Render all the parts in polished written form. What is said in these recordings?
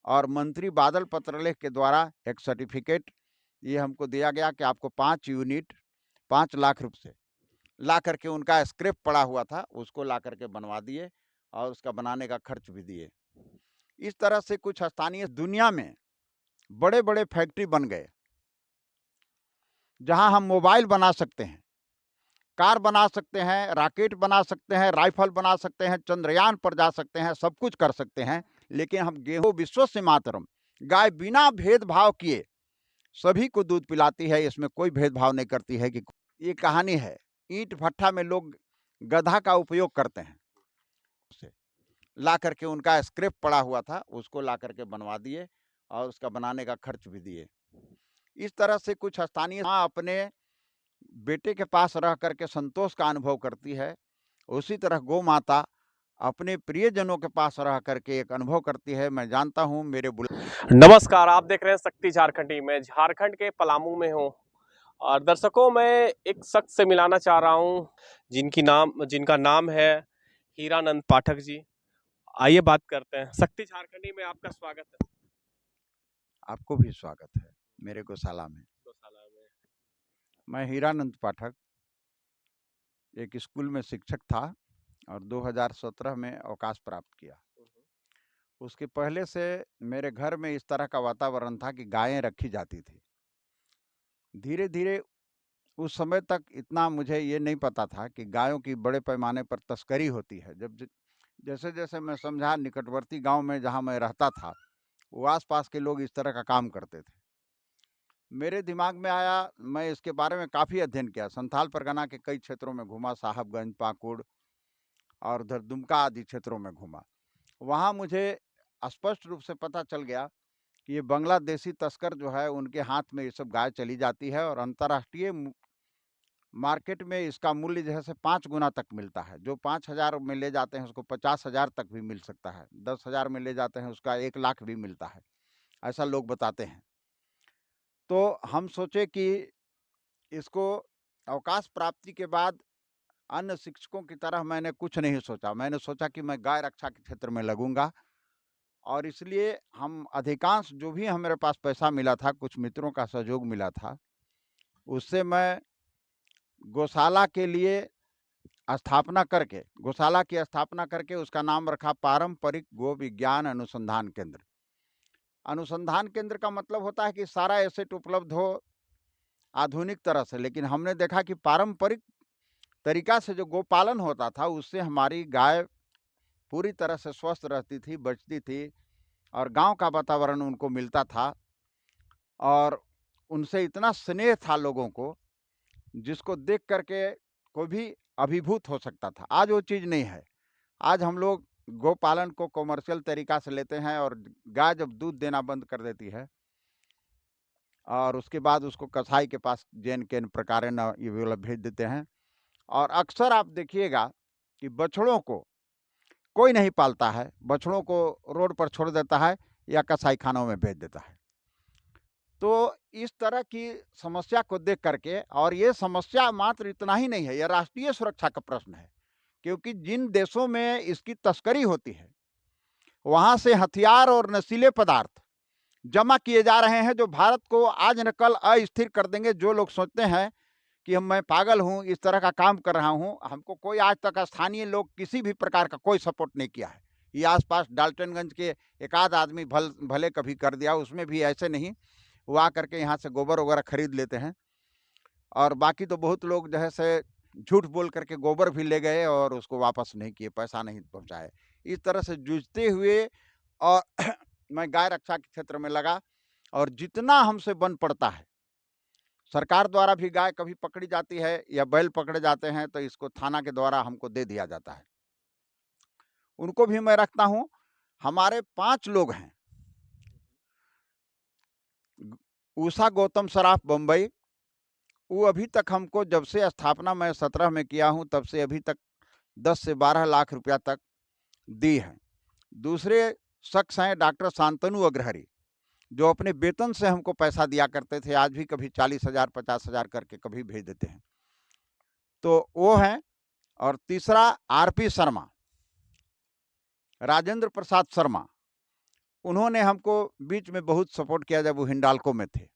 और मंत्री बादल पत्रलेख के द्वारा एक सर्टिफिकेट ये हमको दिया गया कि आपको 5 यूनिट 5 लाख रुपए ला करके, उनका स्क्रैप पड़ा हुआ था उसको ला करके बनवा दिए और उसका बनाने का खर्च भी दिए। इस तरह से कुछ स्थानीय दुनिया में बड़े बड़े फैक्ट्री बन गए, जहां हम मोबाइल बना सकते हैं, कार बना सकते हैं, रॉकेट बना सकते हैं, राइफल बना सकते हैं, चंद्रयान पर जा सकते हैं, सब कुछ कर सकते हैं। लेकिन हम गेहूं विश्व से मातरम, गाय बिना भेदभाव किए सभी को दूध पिलाती है, इसमें कोई भेदभाव नहीं करती है। कि ये कहानी है, ईंट भट्ठा में लोग गधा का उपयोग करते हैं, ला करके उनका स्क्रैप पड़ा हुआ था उसको ला करके बनवा दिए और उसका बनाने का खर्च भी दिए। इस तरह से कुछ स्थानीय अपने बेटे के पास रह करके संतोष का अनुभव करती है, उसी तरह गौ माता अपने प्रियजनों के पास रह करके एक अनुभव करती है। मैं जानता हूं मेरे नमस्कार, आप देख रहे हैं शक्ति झारखंडी। मैं झारखंड के पलामू में हूँ और दर्शकों मैं एक शख्स से मिलाना चाह रहा हूँ जिनका नाम है हीरानंद पाठक जी। आइए बात करते हैं। शक्ति झारखंडी में आपका स्वागत है। आपको भी स्वागत है मेरे गौशाला में। मैं हीरानंद पाठक एक स्कूल में शिक्षक था और 2017 में अवकाश प्राप्त किया। उसके पहले से मेरे घर में इस तरह का वातावरण था कि गायें रखी जाती थी। धीरे धीरे उस समय तक इतना मुझे ये नहीं पता था कि गायों की बड़े पैमाने पर तस्करी होती है। जब जैसे जैसे मैं समझा, निकटवर्ती गांव में जहां मैं रहता था वो आसपास के लोग इस तरह का काम करते थे। मेरे दिमाग में आया, मैं इसके बारे में काफ़ी अध्ययन किया, संथाल परगना के कई क्षेत्रों में घूमा, साहबगंज, पाकुड़ और उधर दुमका आदि क्षेत्रों में घूमा। वहाँ मुझे स्पष्ट रूप से पता चल गया कि ये बांग्लादेशी तस्कर जो है उनके हाथ में ये सब गाय चली जाती है और अंतर्राष्ट्रीय मार्केट में इसका मूल्य जो है 5 गुना तक मिलता है। जो 5,000 में ले जाते हैं उसको 50,000 तक भी मिल सकता है, 10,000 में ले जाते हैं उसका 1 लाख भी मिलता है, ऐसा लोग बताते हैं। तो हम सोचे कि इसको अवकाश प्राप्ति के बाद अन्य शिक्षकों की तरह मैंने कुछ नहीं सोचा। मैंने सोचा कि मैं गाय रक्षा के क्षेत्र में लगूंगा और इसलिए हम अधिकांश जो भी हमारे पास पैसा मिला था, कुछ मित्रों का सहयोग मिला था, उससे मैं गौशाला के लिए गौशाला की स्थापना करके उसका नाम रखा पारंपरिक गो विज्ञान अनुसंधान केंद्र। अनुसंधान केंद्र का मतलब होता है कि सारा एसेट उपलब्ध हो आधुनिक तरह से, लेकिन हमने देखा कि पारंपरिक तरीका से जो गोपालन होता था उससे हमारी गाय पूरी तरह से स्वस्थ रहती थी, बचती थी और गांव का वातावरण उनको मिलता था और उनसे इतना स्नेह था लोगों को, जिसको देख करके कोई भी अभिभूत हो सकता था। आज वो चीज़ नहीं है। आज हम लोग गोपालन को कॉमर्शियल तरीका से लेते हैं और गाय जब दूध देना बंद कर देती है और उसके बाद उसको कसाई के पास जैन के प्रकार न ये वाला भेज देते हैं। और अक्सर आप देखिएगा कि बछड़ों को कोई नहीं पालता है, बछड़ों को रोड पर छोड़ देता है या कसाई खानों में भेज देता है। तो इस तरह की समस्या को देख करके, और ये समस्या मात्र इतना ही नहीं है, यह राष्ट्रीय सुरक्षा का प्रश्न है, क्योंकि जिन देशों में इसकी तस्करी होती है वहां से हथियार और नशीले पदार्थ जमा किए जा रहे हैं, जो भारत को आज न कल अस्थिर कर देंगे। जो लोग सोचते हैं कि मैं पागल हूं, इस तरह का काम कर रहा हूं, हमको कोई आज तक स्थानीय लोग किसी भी प्रकार का कोई सपोर्ट नहीं किया है। ये आसपास डाल्टनगंज के एक आध आदमी भले कभी कर दिया, उसमें भी ऐसे नहीं, वो आ करके यहाँ से गोबर वगैरह खरीद लेते हैं और बाकी तो बहुत लोग जो है से झूठ बोल करके गोबर भी ले गए और उसको वापस नहीं किए, पैसा नहीं पहुंचाए। इस तरह से जूझते हुए और मैं गाय रक्षा के क्षेत्र में लगा और जितना हमसे बन पड़ता है, सरकार द्वारा भी गाय कभी पकड़ी जाती है या बैल पकड़े जाते हैं तो इसको थाना के द्वारा हमको दे दिया जाता है, उनको भी मैं रखता हूं। हमारे 5 लोग हैं, उषा गौतम सराफ बम्बई, वो अभी तक हमको जब से स्थापना मैं 17 में किया हूं तब से अभी तक 10 से 12 लाख रुपया तक दी है। दूसरे शख्स हैं डॉक्टर शांतनु अग्रहरी, जो अपने वेतन से हमको पैसा दिया करते थे, आज भी कभी 40,000 50,000 करके कभी भेज देते हैं, तो वो हैं। और तीसरा आरपी शर्मा, राजेंद्र प्रसाद शर्मा, उन्होंने हमको बीच में बहुत सपोर्ट किया जब वो हिंडाल्को में थे।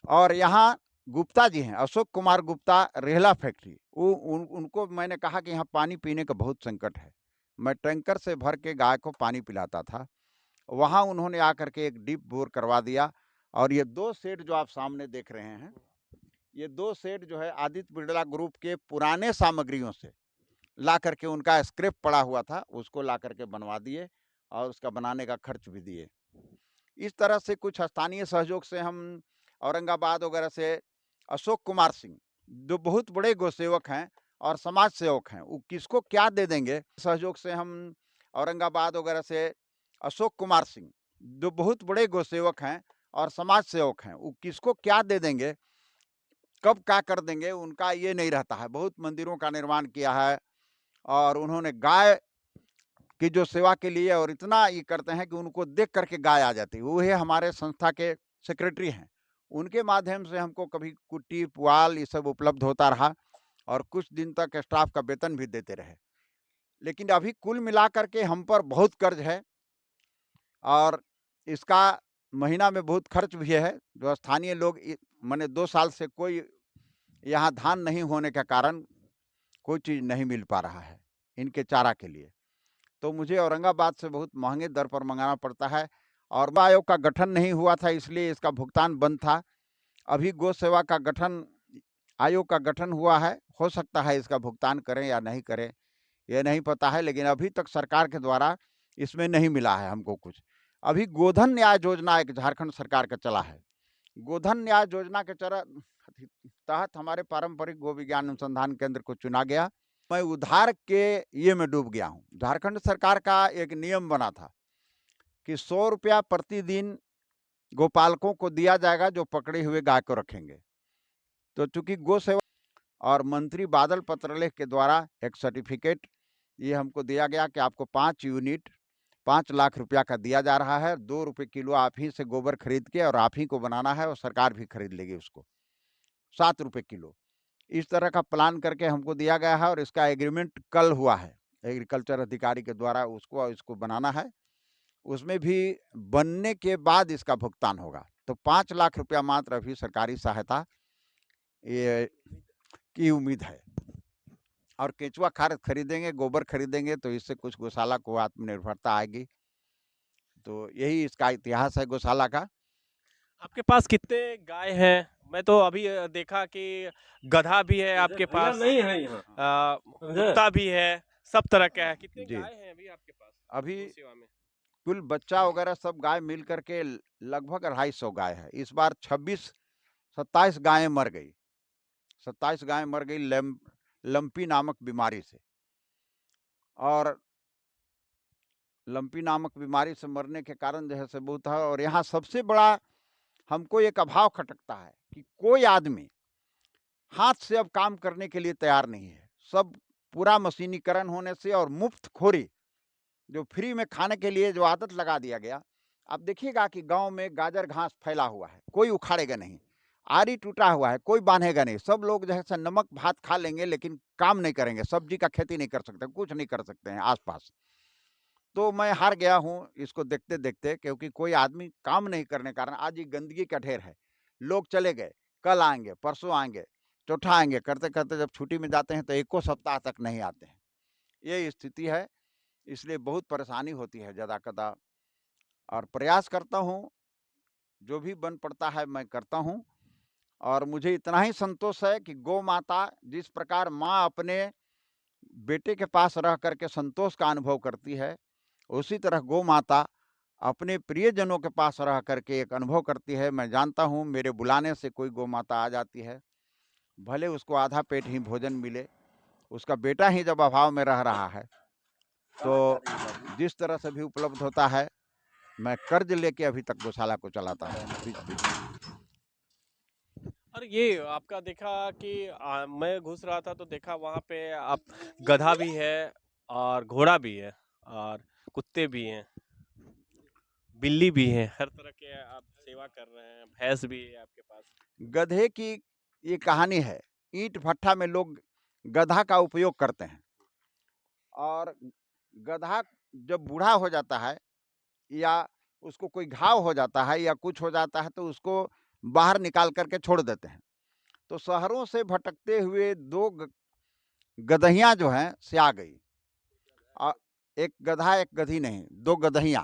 और यहाँ गुप्ता जी हैं, अशोक कुमार गुप्ता, रेहला फैक्ट्री, उनको मैंने कहा कि यहाँ पानी पीने का बहुत संकट है। मैं टैंकर से भर के गाय को पानी पिलाता था। वहाँ उन्होंने आकर के एक डीप बोर करवा दिया। और ये 2 शेड जो आप सामने देख रहे हैं, ये 2 शेड जो है आदित्य बिरला ग्रुप के पुराने सामग्रियों से ला करके, उनका स्क्रैप पड़ा हुआ था, उसको ला करके बनवा दिए और उसका बनाने का खर्च भी दिए। इस तरह से कुछ स्थानीय सहयोग से हम औरंगाबाद वगैरह से अशोक कुमार सिंह, जो बहुत बड़े गौसेवक हैं और समाज सेवक हैं, वो किसको क्या दे देंगे, सहयोग से हम औरंगाबाद वगैरह से अशोक कुमार सिंह, जो बहुत बड़े गौसेवक हैं और समाज सेवक हैं, वो किसको क्या दे देंगे, कब क्या कर देंगे, उनका ये नहीं रहता है। बहुत मंदिरों का निर्माण किया है और उन्होंने गाय की जो सेवा के लिए और इतना ये करते हैं कि उनको देख करके गाय आ जाती है। वो है हमारे संस्था के सेक्रेटरी हैं, उनके माध्यम से हमको कभी कुट्टी पुआल ये सब उपलब्ध होता रहा और कुछ दिन तक स्टाफ का वेतन भी देते रहे। लेकिन अभी कुल मिलाकर के हम पर बहुत कर्ज है और इसका महीना में बहुत खर्च भी है। जो स्थानीय लोग मैंने 2 साल से कोई यहाँ धान नहीं होने के कारण कोई चीज़ नहीं मिल पा रहा है इनके चारा के लिए, तो मुझे औरंगाबाद से बहुत महंगे दर पर मंगाना पड़ता है। और आयोग का गठन नहीं हुआ था, इसलिए इसका भुगतान बंद था। अभी गौ सेवा का गठन, आयोग का गठन हुआ है, हो सकता है इसका भुगतान करें या नहीं करें, ये नहीं पता है। लेकिन अभी तक सरकार के द्वारा इसमें नहीं मिला है हमको कुछ। अभी गोधन न्याय योजना एक झारखंड सरकार का चला है। गोधन न्याय योजना के तहत हमारे पारंपरिक गो विज्ञान अनुसंधान केंद्र को चुना गया। मैं उधार के ये में डूब गया हूँ। झारखंड सरकार का एक नियम बना था कि 100 रुपया प्रतिदिन गोपालकों को दिया जाएगा जो पकड़े हुए गाय को रखेंगे। तो चूंकि गो सेवा और मंत्री बादल पत्रलेख के द्वारा एक सर्टिफिकेट ये हमको दिया गया कि आपको 5 यूनिट 5 लाख रुपया का दिया जा रहा है। 2 रुपये किलो आप ही से गोबर खरीद के और आप ही को बनाना है और सरकार भी खरीद लेगी उसको 7 रुपये किलो। इस तरह का प्लान करके हमको दिया गया है और इसका एग्रीमेंट कल हुआ है एग्रीकल्चर अधिकारी के द्वारा, उसको इसको बनाना है। उसमें भी बनने के बाद इसका भुगतान होगा। तो 5 लाख रुपया मात्र अभी सरकारी सहायता ये की उम्मीद है। और केंचुआ खाद खरीदेंगे, गोबर खरीदेंगे तो इससे कुछ गौशाला को आत्मनिर्भरता आएगी। तो यही इसका इतिहास है गौशाला का। आपके पास कितने गाय हैं? मैं तो अभी देखा कि गधा भी है आपके पास, नहीं है यहाँ, कुत्ता भी है, सब तरह का है। कितने जी। गाय हैं अभी आपके पास अभी गौ सेवा में? कुल बच्चा वगैरह सब गाय मिल करके लगभग 250 गाय है। इस बार 27 गायें मर गई। 27 गायें मर गई लंपी नामक बीमारी से। और लंपी नामक बीमारी से मरने के कारण जो है से बहुत है। और यहाँ सबसे बड़ा हमको एक अभाव खटकता है कि कोई आदमी हाथ से अब काम करने के लिए तैयार नहीं है। सब पूरा मशीनीकरण होने से और मुफ्त खोरी, जो फ्री में खाने के लिए जो आदत लगा दिया गया। आप देखिएगा कि गांव में गाजर घास फैला हुआ है, कोई उखाड़ेगा नहीं। आरी टूटा हुआ है, कोई बांधेगा नहीं। सब लोग जैसे नमक भात खा लेंगे लेकिन काम नहीं करेंगे, सब्जी का खेती नहीं कर सकते, कुछ नहीं कर सकते हैं आसपास। तो मैं हार गया हूँ इसको देखते देखते, क्योंकि कोई आदमी काम नहीं करने के कारण आज ये गंदगी का ढेर है। लोग चले गए, कल आएंगे, परसों आएंगे, चौथा आएंगे, करते करते जब छुट्टी में जाते हैं तो 1 सप्ताह तक नहीं आते हैं। ये स्थिति है, इसलिए बहुत परेशानी होती है ज़्यादा कदा। और प्रयास करता हूँ, जो भी बन पड़ता है मैं करता हूँ। और मुझे इतना ही संतोष है कि गौ माता जिस प्रकार माँ अपने बेटे के पास रह करके संतोष का अनुभव करती है, उसी तरह गौ माता अपने प्रियजनों के पास रह करके एक अनुभव करती है। मैं जानता हूँ मेरे बुलाने से कोई गौ माता आ जाती है, भले उसको आधा पेट ही भोजन मिले, उसका बेटा ही जब अभाव में रह रहा है, तो जिस तरह से भी उपलब्ध होता है, मैं कर्ज लेके अभी तक गौशाला को चलाता हूँ बीच बीच में। और ये आपका देखा कि मैं घुस रहा था तो देखा वहाँ पे आप गधा भी है और घोड़ा भी है और कुत्ते भी हैं, बिल्ली भी है, हर तरह के आप सेवा कर रहे हैं। भैंस भी है आपके पास। गधे की ये कहानी है। ईंट भट्ठा में लोग गधा का उपयोग करते हैं और गधा जब बूढ़ा हो जाता है या उसको कोई घाव हो जाता है या कुछ हो जाता है तो उसको बाहर निकाल करके छोड़ देते हैं। तो शहरों से भटकते हुए दो गदहियां जो हैं से आ गई, एक गधा एक गधी नहीं, दो गदहियां।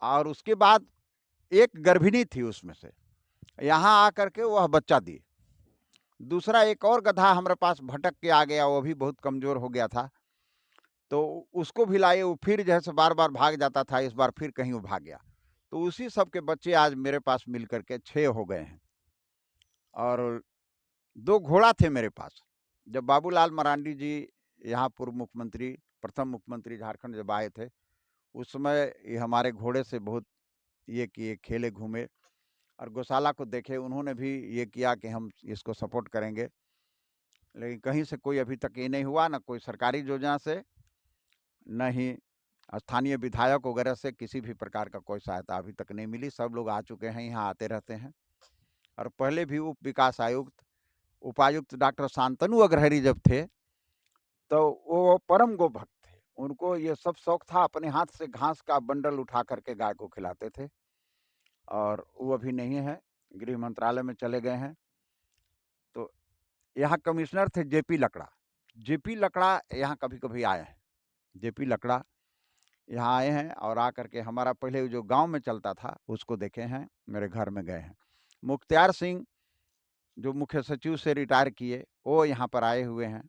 और उसके बाद एक गर्भिणी थी उसमें से, यहाँ आकर के वह बच्चा दी। दूसरा एक और गधा हमारे पास भटक के आ गया, वो भी बहुत कमजोर हो गया था, तो उसको भी लाए। वो फिर जैसे बार बार भाग जाता था, इस बार फिर कहीं वो भाग गया। तो उसी सब के बच्चे आज मेरे पास मिल करके 6 हो गए हैं। और 2 घोड़ा थे मेरे पास। जब बाबूलाल मरांडी जी यहाँ पूर्व मुख्यमंत्री, प्रथम मुख्यमंत्री झारखंड जब आए थे, उस समय ये हमारे घोड़े से बहुत ये किए, खेले घूमे। और गौशाला को देखे, उन्होंने भी ये किया कि हम इसको सपोर्ट करेंगे। लेकिन कहीं से कोई अभी तक ये नहीं हुआ, ना कोई सरकारी योजना से, न ही स्थानीय विधायक वगैरह से किसी भी प्रकार का कोई सहायता अभी तक नहीं मिली। सब लोग आ चुके हैं, यहाँ आते रहते हैं। और पहले भी उप विकास आयुक्त, उपायुक्त डॉक्टर शांतनु अग्रहरी जब थे, तो वो परम गोभक्त थे। उनको ये सब शौक था, अपने हाथ से घास का बंडल उठा करके गाय को खिलाते थे। और वो अभी नहीं है, गृह मंत्रालय में चले गए हैं। तो यहाँ कमिश्नर थे जेपी लकड़ा। जेपी लकड़ा यहाँ कभी कभी आए हैं। जेपी लकड़ा यहाँ आए हैं और आकर के हमारा पहले जो गांव में चलता था उसको देखे हैं, मेरे घर में गए हैं। मुख्तियार सिंह जो मुख्य सचिव से रिटायर किए, वो यहाँ पर आए हुए हैं।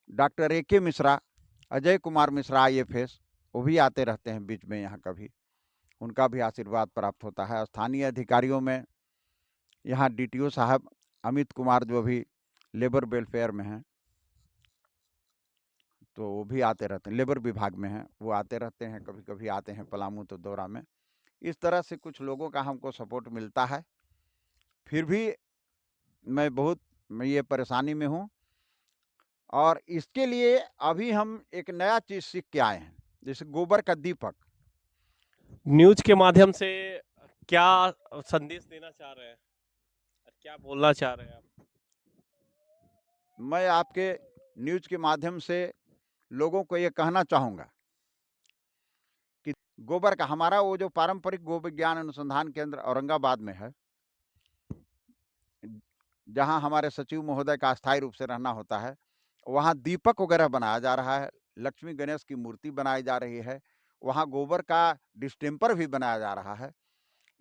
Doctor AK Mishra, Ajay Kumar Mishra IFS, वो भी आते रहते हैं बीच में यहाँ कभी, उनका भी आशीर्वाद प्राप्त होता है। स्थानीय अधिकारियों में यहाँ DTO साहब अमित कुमार जो भी लेबर वेलफेयर में हैं, तो वो भी आते रहते हैं, लेबर विभाग में हैं, वो आते रहते हैं, कभी कभी आते हैं पलामू तो दौरा में। इस तरह से कुछ लोगों का हमको सपोर्ट मिलता है। फिर भी मैं ये परेशानी में हूँ। और इसके लिए अभी हम एक नया चीज सीख के आए हैं, जैसे गोबर का दीपक। न्यूज के माध्यम से क्या संदेश देना चाह रहे हैं, क्या बोलना चाह रहे हैं आप? मैं आपके न्यूज के माध्यम से लोगों को ये कहना चाहूँगा कि गोबर का हमारा वो जो पारंपरिक गो विज्ञान अनुसंधान केंद्र औरंगाबाद में है, जहाँ हमारे सचिव महोदय का अस्थायी रूप से रहना होता है, वहाँ दीपक वगैरह बनाया जा रहा है, लक्ष्मी गणेश की मूर्ति बनाई जा रही है, वहाँ गोबर का डिस्टेम्पर भी बनाया जा रहा है।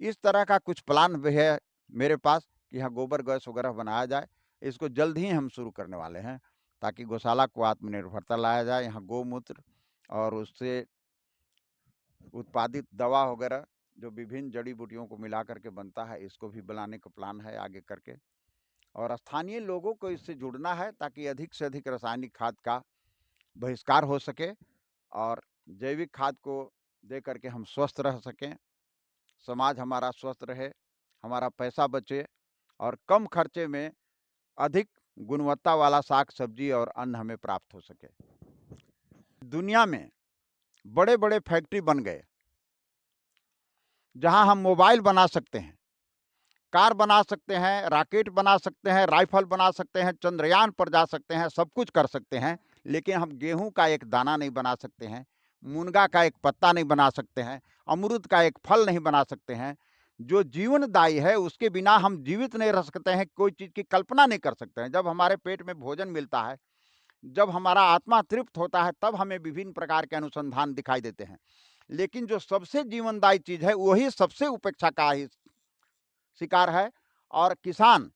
इस तरह का कुछ प्लान भी है मेरे पास कि यहाँ गोबर गैस वगैरह बनाया जाए। इसको जल्द ही हम शुरू करने वाले हैं, ताकि गौशाला को आत्मनिर्भरता लाया जाए। यहाँ गौमूत्र और उससे उत्पादित दवा वगैरह जो विभिन्न जड़ी बूटियों को मिला करके बनता है, इसको भी बनाने का प्लान है आगे करके। और स्थानीय लोगों को इससे जुड़ना है, ताकि अधिक से अधिक रासायनिक खाद का बहिष्कार हो सके और जैविक खाद को दे करके हम स्वस्थ रह सकें, समाज हमारा स्वस्थ रहे, हमारा पैसा बचे और कम खर्चे में अधिक गुणवत्ता वाला साग सब्जी और अन्न हमें प्राप्त हो सके। दुनिया में बड़े बड़े फैक्ट्री बन गए, जहां हम मोबाइल बना सकते हैं, कार बना सकते हैं, रॉकेट बना सकते हैं, राइफल बना सकते हैं, चंद्रयान पर जा सकते हैं, सब कुछ कर सकते हैं। लेकिन हम गेहूं का एक दाना नहीं बना सकते हैं, मुनगा का एक पत्ता नहीं बना सकते हैं, अमरूद का एक फल नहीं बना सकते हैं। जो जीवनदायी है उसके बिना हम जीवित नहीं रह सकते हैं, कोई चीज़ की कल्पना नहीं कर सकते हैं। जब हमारे पेट में भोजन मिलता है, जब हमारा आत्मा तृप्त होता है, तब हमें विभिन्न प्रकार के अनुसंधान दिखाई देते हैं। लेकिन जो सबसे जीवनदायी चीज़ है वही सबसे उपेक्षा का ही शिकार है। और किसान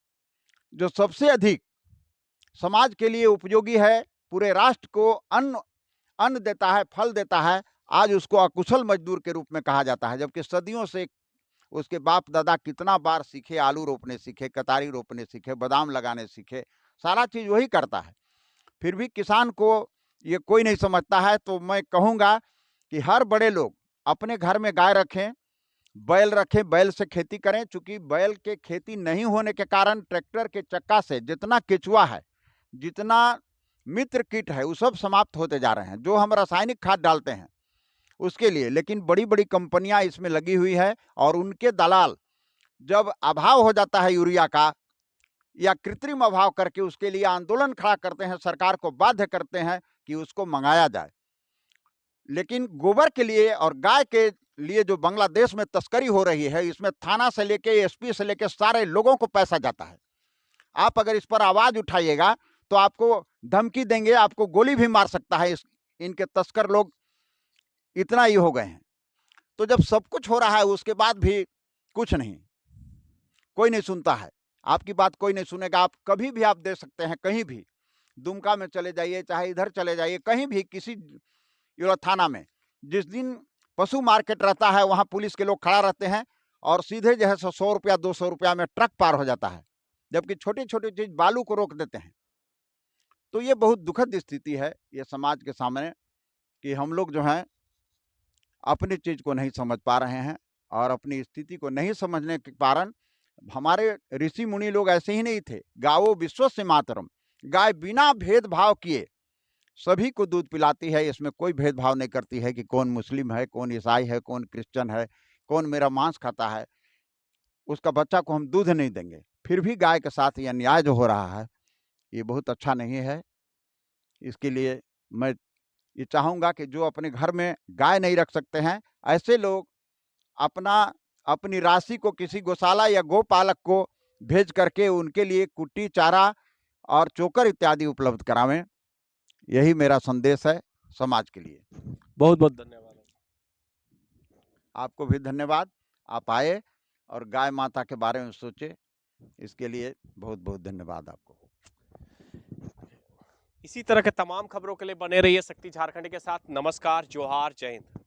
जो सबसे अधिक समाज के लिए उपयोगी है, पूरे राष्ट्र को अन्न देता है, फल देता है, आज उसको अकुशल मजदूर के रूप में कहा जाता है। जबकि सदियों से उसके बाप दादा कितना बार सीखे, आलू रोपने सीखे, कतारी रोपने सीखे, बादाम लगाने सीखे, सारा चीज वही करता है। फिर भी किसान को ये कोई नहीं समझता है। तो मैं कहूँगा कि हर बड़े लोग अपने घर में गाय रखें, बैल रखें, बैल से खेती करें। चूंकि बैल के खेती नहीं होने के कारण ट्रैक्टर के चक्का से जितना केचुआ है, जितना मित्र कीट है, वो सब समाप्त होते जा रहे हैं, जो हम रासायनिक खाद डालते हैं उसके लिए। लेकिन बड़ी बड़ी कंपनियां इसमें लगी हुई है और उनके दलाल जब अभाव हो जाता है यूरिया का या कृत्रिम अभाव करके उसके लिए आंदोलन खड़ा करते हैं, सरकार को बाध्य करते हैं कि उसको मंगाया जाए। लेकिन गोबर के लिए और गाय के लिए जो बांग्लादेश में तस्करी हो रही है, इसमें थाना से लेके एसपी से लेके सारे लोगों को पैसा जाता है। आप अगर इस पर आवाज उठाइएगा तो आपको धमकी देंगे, आपको गोली भी मार सकता है। इनके तस्कर लोग इतना ही हो गए हैं। तो जब सब कुछ हो रहा है उसके बाद भी कुछ नहीं, कोई नहीं सुनता है, आपकी बात कोई नहीं सुनेगा। आप कभी भी आप दे सकते हैं, कहीं भी दुमका में चले जाइए, चाहे इधर चले जाइए, कहीं भी किसी थाना में। जिस दिन पशु मार्केट रहता है वहां पुलिस के लोग खड़ा रहते हैं और सीधे जो है 100 रुपया 200 रुपया में ट्रक पार हो जाता है, जबकि छोटी छोटी चीज बालू को रोक देते हैं। तो ये बहुत दुखद स्थिति है ये समाज के सामने कि हम लोग जो हैं अपनी चीज को नहीं समझ पा रहे हैं और अपनी स्थिति को नहीं समझने के कारण हमारे ऋषि मुनि लोग ऐसे ही नहीं थे। गावो विश्वस्य मातरम, गाय बिना भेदभाव किए सभी को दूध पिलाती है। इसमें कोई भेदभाव नहीं करती है कि कौन मुस्लिम है, कौन ईसाई है, कौन क्रिश्चियन है, कौन मेरा मांस खाता है, उसका बच्चा को हम दूध नहीं देंगे। फिर भी गाय के साथ ये अन्याय जो हो रहा है ये बहुत अच्छा नहीं है। इसके लिए मैं ये चाहूँगा कि जो अपने घर में गाय नहीं रख सकते हैं, ऐसे लोग अपनी राशि को किसी गौशाला या गोपालक को भेज करके उनके लिए कुट्टी, चारा और चोकर इत्यादि उपलब्ध करावें। यही मेरा संदेश है समाज के लिए। बहुत बहुत धन्यवाद। आपको भी धन्यवाद, आप आए और गाय माता के बारे में सोचे, इसके लिए बहुत बहुत धन्यवाद आपको। इसी तरह के तमाम खबरों के लिए बने रहिए शक्ति झारखंड के साथ। नमस्कार, जोहार, जय हिंद।